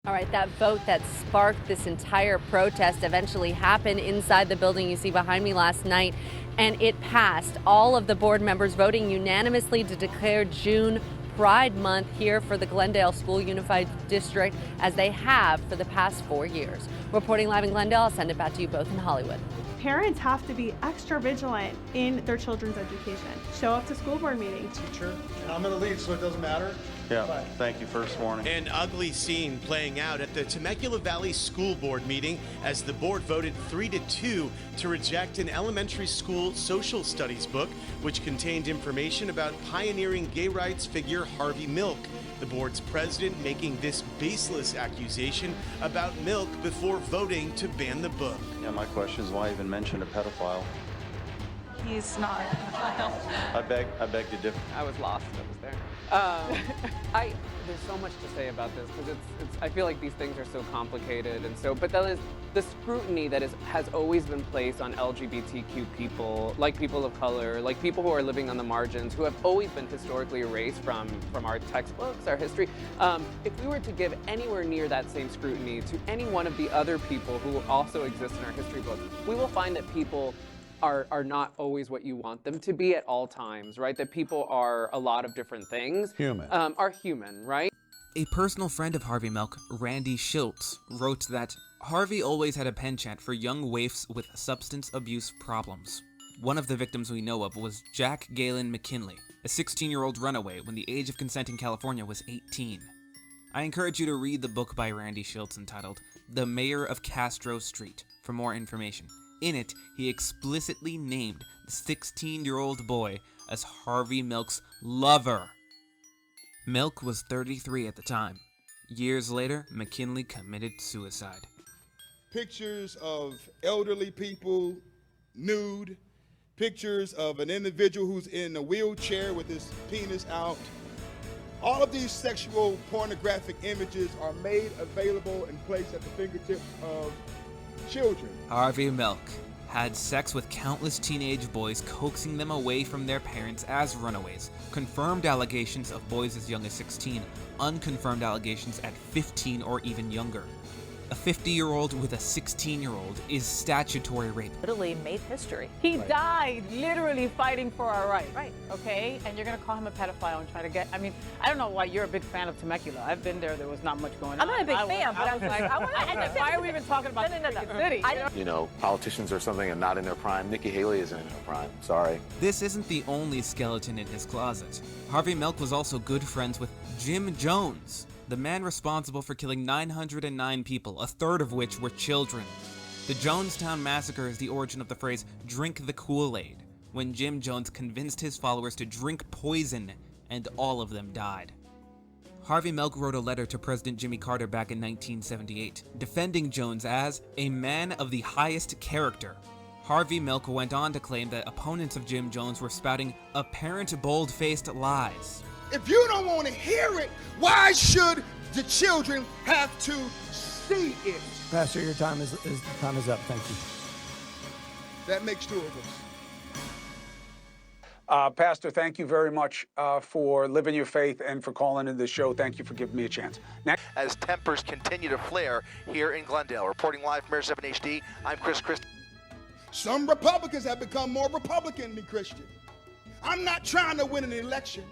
All right, that vote that sparked this entire protest eventually happened inside the building you see behind me last night, and it passed. All of the board members voting unanimously to declare June Pride Month here for the Glendale School Unified District, as they have for the past 4 years. Reporting live in Glendale, I'll send it back to you both in Hollywood. Parents have to be extra vigilant in their children's education. Show up to school board meetings. Teacher, I'm in the lead, so it doesn't matter. Yeah, thank you, first warning. An ugly scene playing out at the Temecula Valley School Board meeting as the board voted 3-2 to reject an elementary school social studies book which contained information about pioneering gay rights figure Harvey Milk. The board's president making this baseless accusation about Milk before voting to ban the book. Yeah, my question is why even mention a pedophile? He's not a child. I beg to differ. I was lost. I was there. There's so much to say about this because I feel like these things are so complicated, and so, but that is the scrutiny that has always been placed on LGBTQ people, like people of color, like people who are living on the margins, who have always been historically erased from our textbooks, our history. If we were to give anywhere near that same scrutiny to any one of the other people who also exist in our history books, we will find that people are not always what you want them to be at all times, right? That people are a lot of different things. Are human, right? A personal friend of Harvey Milk, Randy Schultz, wrote that Harvey always had a penchant for young waifs with substance abuse problems. One of the victims we know of was Jack Galen McKinley, a 16-year-old runaway when the age of consent in California was 18. I encourage you to read the book by Randy Schultz entitled The Mayor of Castro Street for more information. In it, he explicitly named the 16-year-old boy as Harvey Milk's lover. Milk was 33 at the time. Years later, McKinley committed suicide. Pictures of elderly people nude, pictures of an individual who's in a wheelchair with his penis out. All of these sexual pornographic images are made available and placed at the fingertips of children. Harvey Milk had sex with countless teenage boys, coaxing them away from their parents as runaways. Confirmed allegations of boys as young as 16, unconfirmed allegations at 15 or even younger. A 50-year-old with a 16-year-old is statutory rape. Literally made history. He died literally fighting for our rights. Right. Okay? And you're going to call him a pedophile and try to get, I mean, I don't know why you're a big fan of Temecula. I've been there. There was not much going on. I'm not a big fan, but I was like, why are we even talking about the city? You know, politicians or something are not in their prime. Nikki Haley isn't in her prime. Sorry. This isn't the only skeleton in his closet. Harvey Milk was also good friends with Jim Jones, the man responsible for killing 909 people, a third of which were children. The Jonestown Massacre is the origin of the phrase, drink the Kool-Aid, when Jim Jones convinced his followers to drink poison, and all of them died. Harvey Milk wrote a letter to President Jimmy Carter back in 1978, defending Jones as a man of the highest character. Harvey Milk went on to claim that opponents of Jim Jones were spouting apparent bold-faced lies. If you don't want to hear it, why should the children have to see it? Pastor, your time is up. Thank you. That makes two of us. Pastor, thank you very much for living your faith and for calling in the show. Thank you for giving me a chance. Next. As tempers continue to flare here in Glendale. Reporting live from Air 7 HD, I'm Chris Christie. Some Republicans have become more Republican than Christian. I'm not trying to win an election.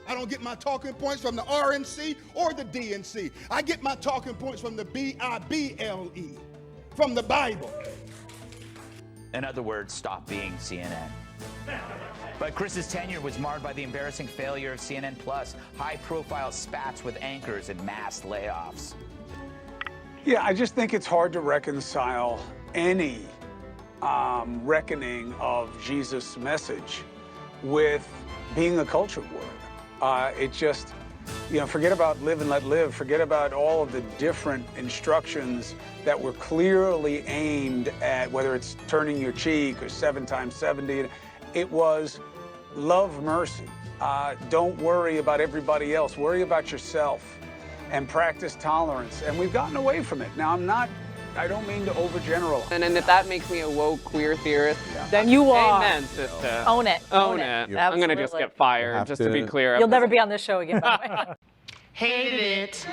I don't get my talking points from the RNC or the DNC. I get my talking points from the Bible, from the Bible. In other words, stop being CNN. But Chris's tenure was marred by the embarrassing failure of CNN Plus, high-profile spats with anchors and mass layoffs. Yeah, I just think it's hard to reconcile any reckoning of Jesus' message with being a culture war. It just, you know, forget about live and let live. Forget about all of the different instructions that were clearly aimed at whether it's turning your cheek or 7 times 70. It was love mercy. Don't worry about everybody else. Worry about yourself and practice tolerance. And we've gotten away from it. Now, I don't mean to overgeneralize. And if that makes me a woke queer theorist, then you are. Amen, sister. Own it. Own it. I'm going to just get fired, just to be clear. You'll never be on this show again, by the way. Hated it.